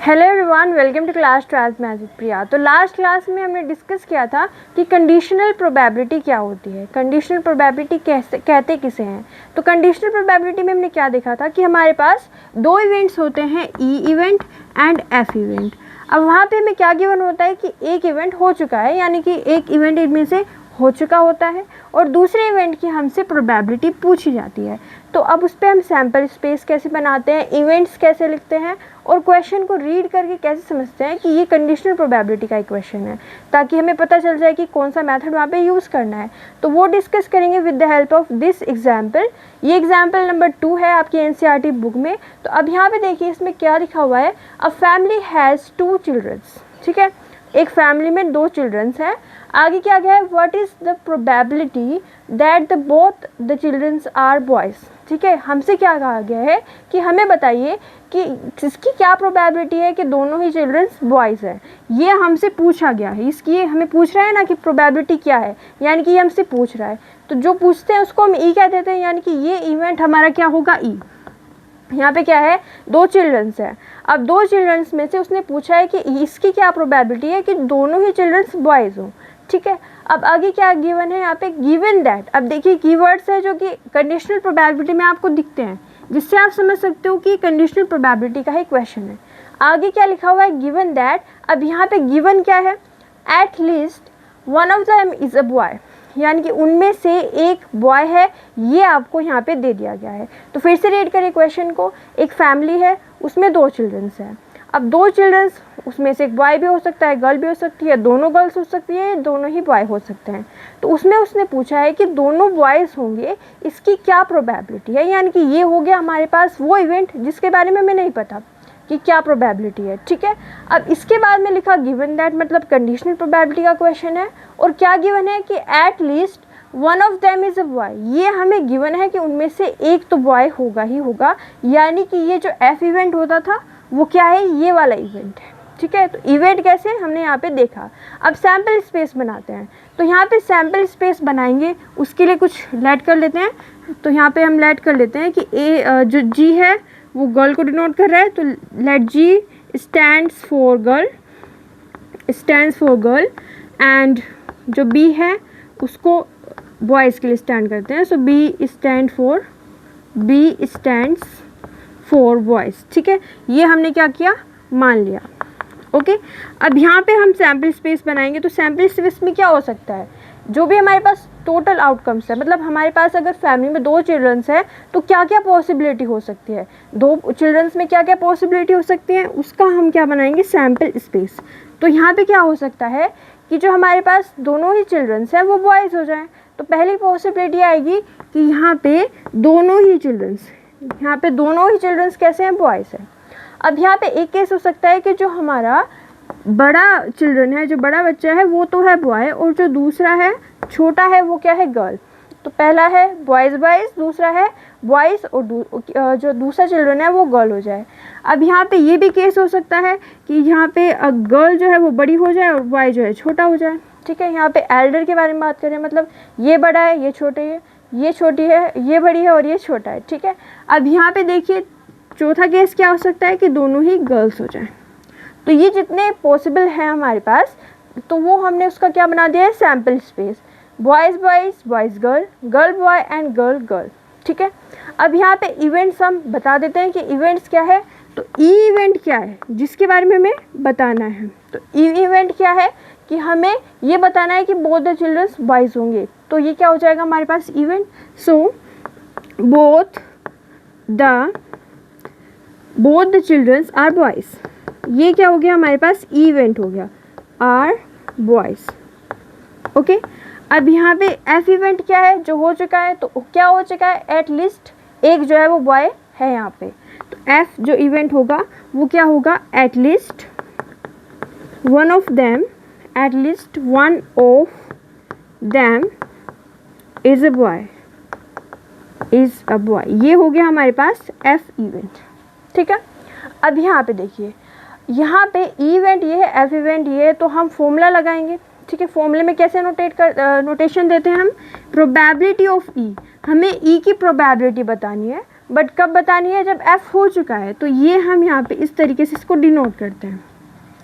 Hello everyone, welcome to class 12 maths with Priya. तो last class में हमने डिस्कस किया था कि कंडीशनल प्रोबेबिलिटी क्या होती है, कंडीशनल प्रोबेबिलिटी कैसे कहते किसे हैं। तो कंडीशनल प्रोबेबिलिटी में हमने क्या देखा था कि हमारे पास दो इवेंट्स होते हैं, ई इवेंट एंड एफ इवेंट। अब वहाँ पे हमें क्या गिवन होता है कि एक इवेंट हो चुका है, यानी कि एक इवेंट इनमें से हो चुका होता है और दूसरे इवेंट की हमसे प्रोबेबिलिटी पूछी जाती है। तो अब उस पर हम सैम्पल स्पेस कैसे बनाते हैं, इवेंट्स कैसे लिखते हैं और क्वेश्चन को रीड करके कैसे समझते हैं कि ये कंडीशनल प्रोबेबिलिटी का एक क्वेश्चन है, ताकि हमें पता चल जाए कि कौन सा मेथड वहाँ पे यूज़ करना है। तो वो डिस्कस करेंगे with the help of this example. ये एग्जाम्पल नंबर 2 है आपकी एनसीईआरटी बुक में। तो अब यहाँ पे देखिए इसमें क्या लिखा हुआ है, अ फैमिली हैज़ 2 चिल्ड्रंस। ठीक है, एक फैमिली में 2 चिल्ड्रंस हैं। आगे क्या गया है, what is the probability that the both the childrens are boys. ठीक है, हमसे क्या कहा गया है कि हमें बताइए कि इसकी क्या प्रोबेबिलिटी है कि दोनों ही चिल्ड्रंस बॉयज़ हैं। ये हमसे पूछा गया है, इसकी हमें पूछ रहा है ना कि प्रोबेबिलिटी क्या है, यानी कि ये हमसे पूछ रहा है। तो जो पूछते हैं उसको हम ई कह देते हैं, यानी कि ये इवेंट हमारा क्या होगा, ई। यहाँ पे क्या है, 2 चिल्ड्रंस है। अब 2 चिल्ड्रंस में से उसने पूछा है कि इसकी क्या प्रोबेबिलिटी है कि दोनों ही चिल्ड्रंस बॉयज़ हों। ठीक है, अब आगे क्या गिवन है यहाँ पे, गिवन दैट। अब देखिए कीवर्ड्स है जो कि कंडीशनल प्रोबेबिलिटी में आपको दिखते हैं, जिससे आप समझ सकते हो कि कंडीशनल प्रोबेबिलिटी का ही क्वेश्चन है। आगे क्या लिखा हुआ है, गिवन दैट। अब यहाँ पे गिवन क्या है, at least one of them is a boy, यानी कि उनमें से एक बॉय है, ये आपको यहाँ पे दे दिया गया है। तो फिर से रीड करें क्वेश्चन को। एक फैमिली है, उसमें 2 चिल्ड्रंस हैं। अब 2 चिल्ड्रंस, उसमें से एक बॉय भी हो सकता है, गर्ल भी हो सकती है, दोनों गर्ल्स हो सकती है, दोनों ही बॉय हो सकते हैं। तो उसमें उसने पूछा है कि दोनों बॉयज़ होंगे, इसकी क्या प्रोबेबिलिटी है। यानी कि ये हो गया हमारे पास वो इवेंट जिसके बारे में हमें नहीं पता कि क्या प्रोबेबिलिटी है। ठीक है, अब इसके बाद में लिखा गिवन दैट, मतलब कंडीशनल प्रोबेबिलिटी का क्वेश्चन है। और क्या गिवन है कि at least one of them is a boy. ये हमें गिवन है कि उनमें से एक तो बॉय होगा ही होगा, यानी कि ये जो एफ इवेंट होता था वो क्या है, ये वाला इवेंट है। ठीक है, तो इवेंट कैसे हमने यहाँ पे देखा। अब सैम्पल स्पेस बनाते हैं। तो यहाँ पे सैम्पल स्पेस बनाएंगे, उसके लिए कुछ लेट कर लेते हैं। तो यहाँ पे हम लेट कर लेते हैं कि ए जो जी है वो गर्ल को डिनोट कर रहा है, तो let G stands for girl, and जो बी है उसको बॉयज़ के लिए स्टैंड करते हैं। So B stands for boys. ठीक है, ये हमने क्या किया, मान लिया। ओके, अब यहाँ पे हम सैम्पल स्पेस बनाएंगे। तो सैम्पल स्पेस में क्या हो सकता है, जो भी हमारे पास टोटल आउटकम्स है, मतलब हमारे पास अगर फैमिली में 2 चिल्ड्रंस है तो क्या क्या पॉसिबिलिटी हो सकती है, 2 चिल्ड्रंस में क्या क्या पॉसिबिलिटी हो सकती है, उसका हम क्या बनाएंगे, सैम्पल स्पेस। तो यहाँ पे क्या हो सकता है कि जो हमारे पास दोनों ही चिल्ड्रंस हैं वो बॉयज़ हो जाएं। तो पहली पॉसिबिलिटी आएगी कि यहाँ पे दोनों ही चिल्ड्रंस कैसे हैं, बॉयज़ हैं। अब यहाँ पे एक केस हो सकता है कि जो हमारा बड़ा चिल्ड्रन है, जो बड़ा बच्चा है वो तो है बॉय, और जो दूसरा है छोटा है वो क्या है, गर्ल। तो पहला है बॉयज़, दूसरा है बॉयज़, और जो दूसरा चिल्ड्रन है वो गर्ल हो जाए। अब यहाँ पे ये भी केस हो सकता है कि यहाँ पे गर्ल जो है वो बड़ी हो जाए और बॉय जो है छोटा हो जाए। ठीक है, यहाँ पे एल्डर के बारे में बात करें, मतलब ये बड़ा है, ये छोटे है, ये छोटी है, ये बड़ी है और ये छोटा है। ठीक है, अब यहाँ पे देखिए चौथा केस क्या हो सकता है कि दोनों ही गर्ल्स हो जाएं। तो ये जितने पॉसिबल हैं हमारे पास, तो वो हमने उसका क्या बना दिया है, sample space. Boys girl, girl boy and girl girl. ठीक है, अब यहाँ पे इवेंट्स हम बता देते हैं कि इवेंट्स क्या है। तो ई इवेंट क्या है, जिसके बारे में हमें बताना है। तो ई इवेंट क्या है कि हमें ये बताना है कि बोथ द चिल्ड्रंस बॉयज़ होंगे। तो ये क्या हो जाएगा हमारे पास, event. So both the childrens are boys, ये क्या हो गया हमारे पास, इवेंट हो गया, आर बॉयज़। ओके, अब यहाँ पे एफ इवेंट क्या है, जो हो चुका है। तो क्या हो चुका है, एट लीस्ट एक जो है वो बॉय है यहाँ पे। तो एफ जो इवेंट होगा वो क्या होगा, at least one of them is a boy, ये हो गया हमारे पास एफ इवेंट। ठीक है, अब यहाँ पे देखिए, यहाँ पे इवेंट ये है, एफ इवेंट ये है, तो हम फॉर्मूला लगाएंगे। ठीक है, फॉर्मूले में कैसे नोटेशन देते हैं हम, प्रोबेबिलिटी ऑफ ई, हमें ई की प्रोबेबिलिटी बतानी है। बट कब बतानी है, जब f हो चुका है। तो ये हम यहाँ पे इस तरीके से इसको डिनोट करते हैं,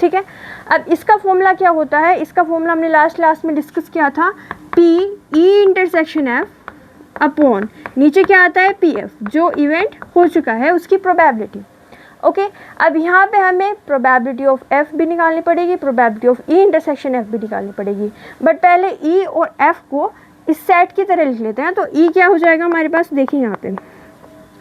ठीक है। अब इसका फॉर्मूला क्या होता है, इसका फॉर्मूला हमने लास्ट क्लास में डिस्कस किया था, P E intersection F upon नीचे क्या आता है पी एफ, जो इवेंट हो चुका है उसकी प्रोबेबिलिटी। ओके अब यहाँ पे हमें प्रोबेबिलिटी ऑफ एफ भी निकालनी पड़ेगी, probability of E intersection F भी निकालनी पड़ेगी। बट पहले ई और एफ को इस सेट की तरह लिख लेते हैं। तो ई क्या हो जाएगा हमारे पास, देखिए यहाँ पे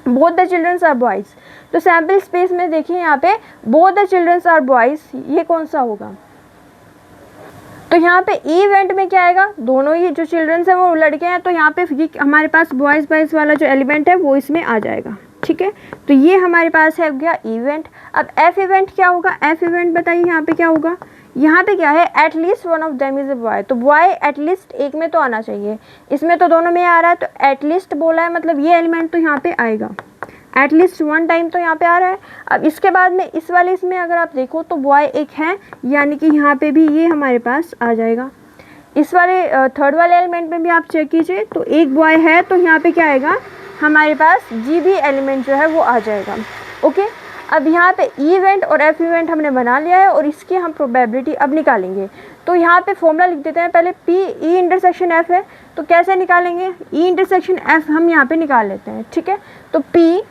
both the childrens are boys, तो सैम्पल स्पेस में देखिए यहाँ पे both the childrens are boys, ये कौन सा होगा, तो यहाँ पे ई इवेंट में क्या आएगा, दोनों ही जो चिल्ड्रंस हैं वो लड़के हैं, तो यहाँ पे ये हमारे पास बॉयज़ बॉयज़ वाला जो एलिमेंट है वो इसमें आ जाएगा, ठीक है। तो ये हमारे पास है गया इवेंट। अब एफ इवेंट क्या होगा, एफ इवेंट बताइए यहाँ पे क्या होगा, यहाँ पे क्या है, at least one of them is a boy, तो बॉय एटलीस्ट एक में तो आना चाहिए, इसमें तो दोनों में आ रहा है, तो एटलीस्ट बोला है मतलब ये एलिमेंट तो यहाँ पे आएगा, एटलीस्ट वन टाइम तो यहाँ पे आ रहा है। अब इसके बाद में इस वाले इसमें अगर आप देखो तो बॉय एक है, यानी कि यहाँ पे भी ये हमारे पास आ जाएगा। इस वाले थर्ड वाले एलिमेंट में भी आप चेक कीजिए, तो एक बॉय है, तो यहाँ पे क्या आएगा हमारे पास जी भी एलिमेंट जो है वो आ जाएगा। ओके अब यहाँ पे ई इवेंट और एफ इवेंट हमने बना लिया है, और इसकी हम प्रोबेबिलिटी अब निकालेंगे। तो यहाँ पे फॉर्मूला लिख देते हैं, पहले पी ई इंटरसेक्शन एफ है, तो कैसे निकालेंगे, ई इंटरसेक्शन एफ हम यहाँ पे निकाल लेते हैं, ठीक है। तो पी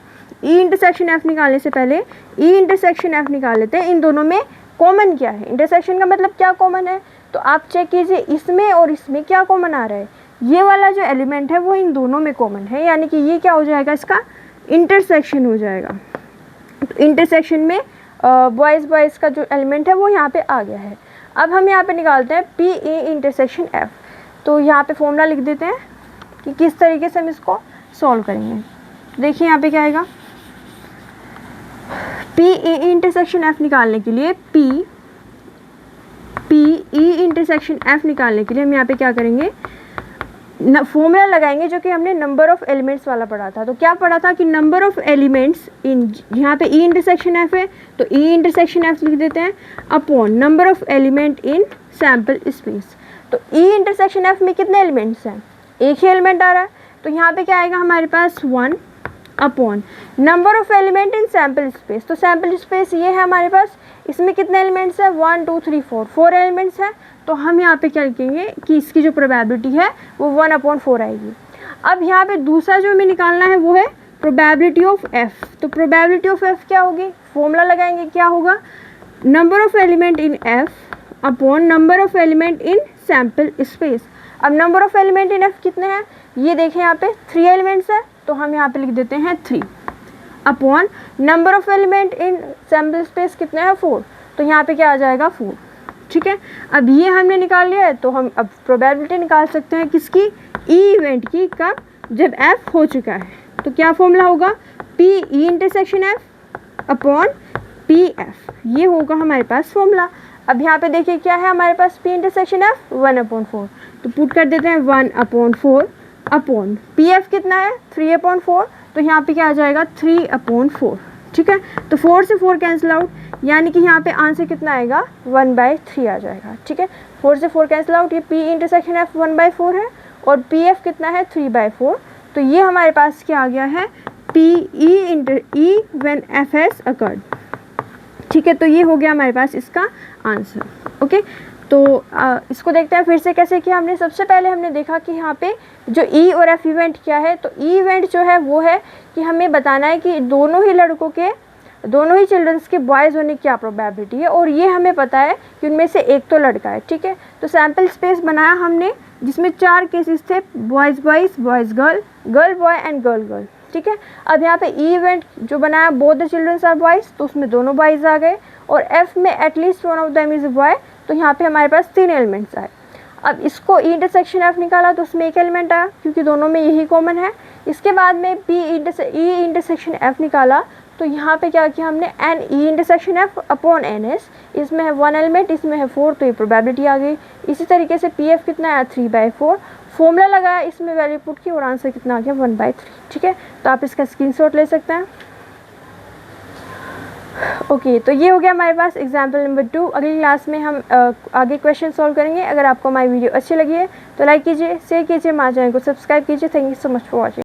ई इंटरसेक्शन एफ निकालने से पहले ई इंटरसेक्शन एफ निकाल लेते हैं, इन दोनों में कॉमन क्या है, इंटरसेक्शन का मतलब क्या कॉमन है, तो आप चेक कीजिए इसमें और इसमें क्या कॉमन आ रहा है, ये वाला जो एलिमेंट है वो इन दोनों में कॉमन है, यानी कि ये क्या हो जाएगा, इसका इंटरसेक्शन हो जाएगा। तो इंटरसेक्शन में बॉयज़ बॉयज़ का जो एलिमेंट है वो यहाँ पे आ गया है। अब हम यहाँ पे निकालते हैं पी ई इंटरसेक्शन एफ, तो यहाँ पे फॉर्मूला लिख देते हैं कि किस तरीके से हम इसको सॉल्व करेंगे। देखिए यहाँ पे क्या आएगा, पी ई इंटरसेक्शन एफ निकालने के लिए पी ई इंटरसेक्शन एफ निकालने के लिए हम यहाँ पे क्या करेंगे, फॉर्मूला लगाएंगे जो कि हमने नंबर ऑफ एलिमेंट्स वाला पढ़ा था। तो क्या पढ़ा था कि नंबर ऑफ एलिमेंट्स इन, यहाँ पे ई इंटरसेक्शन एफ है तो ई इंटरसेक्शन एफ लिख देते हैं, upon number of element in sample space. तो ई इंटरसेक्शन एफ में कितने एलिमेंट्स हैं, एक ही एलिमेंट आ रहा है, तो यहाँ पे क्या आएगा हमारे पास 1 upon number of element in sample space. तो सैम्पल स्पेस ये है हमारे पास, इसमें कितने एलिमेंट्स हैं 1 2 3 4 एलिमेंट्स हैं, तो हम यहाँ पे क्या लिखेंगे कि इसकी जो प्रोबेबिलिटी है वो 1/4 आएगी। अब यहाँ पे दूसरा जो हमें निकालना है वो है प्रोबेबिलिटी ऑफ एफ। तो प्रोबेबिलिटी ऑफ एफ क्या होगी, फॉर्मूला लगाएंगे, क्या होगा, number of element in F upon number of element in sample space. अब number of element in F कितने हैं, ये देखें यहाँ पे 3 एलिमेंट्स है, तो हम यहाँ पे लिख देते हैं 3 upon number of element in sample space कितने हैं 4, तो यहाँ पे क्या आ जाएगा 4, ठीक है। अब ये हमने निकाल लिया है, तो हम अब प्रोबेबिलिटी निकाल सकते हैं किसकी, ई इवेंट की, कब, जब एफ हो चुका है। तो क्या फॉर्मूला होगा, P E intersection F upon P F, ये होगा हमारे पास फॉर्मूला। अब यहाँ पे देखिए क्या है हमारे पास, पी इंटरसेक्शन एफ 1/4, तो पुट कर देते हैं 1/4 अपॉन पी एफ कितना है 3/4, तो यहाँ पे क्या आ जाएगा 3/4, ठीक है। तो 4 से 4 कैंसिल आउट, यानी कि यहाँ पे आंसर कितना आएगा 1/3 आ जाएगा, ठीक है। 4 से 4 कैंसिल आउट, ये पी इंटरसेक्शन एफ 1/4 है और पी एफ कितना है 3/4, तो ये हमारे पास क्या आ गया है, P E inter E when F has occurred, ठीक है। तो ये हो गया हमारे पास इसका आंसर। ओके तो इसको देखते हैं फिर से कैसे किया हमने। सबसे पहले हमने देखा कि यहाँ पे जो ई और एफ इवेंट क्या है, तो ई इवेंट जो है वो है कि हमें बताना है कि दोनों ही लड़कों के, दोनों ही चिल्ड्रंस के बॉयज़ होने की क्या प्रोबेबिलिटी है, और ये हमें पता है कि उनमें से एक तो लड़का है, ठीक है। तो सैम्पल स्पेस बनाया हमने जिसमें 4 केसेस थे, boys boys, boys girl, girl boy and girl girl, ठीक है। अब यहाँ पे ई इवेंट जो बनाया both the childrens are boys, तो उसमें दोनों बॉयज़ आ गए, और एफ में at least one of them is a boy, तो यहाँ पे हमारे पास 3 एलिमेंट्स आए। अब इसको ई इंटरसेक्शन एफ निकाला तो उसमें एक एलिमेंट आया क्योंकि दोनों में यही कॉमन है। इसके बाद में पी ई इंटरसेक्शन एफ निकाला, तो यहाँ पे क्या किया हमने, N E intersection F upon N S, इसमें है 1 एलिमेंट, इसमें है 4, तो ये प्रोबेबिलिटी आ गई। इसी तरीके से पी एफ कितना आया 3/4, फॉर्मूला लगाया, इसमें वैल्यू पुट की और आंसर कितना आ गया 1/3, ठीक है। तो आप इसका स्क्रीनशॉट ले सकते हैं। ओके तो ये हो गया हमारे पास एग्जाम्पल नंबर 2। अगली क्लास में हम आगे क्वेश्चन सॉल्व करेंगे। अगर आपको हमारी वीडियो अच्छी लगी है तो लाइक कीजिए, शेयर कीजिए, हमारे चैनल को सब्सक्राइब कीजिए। Thank you so much for watching.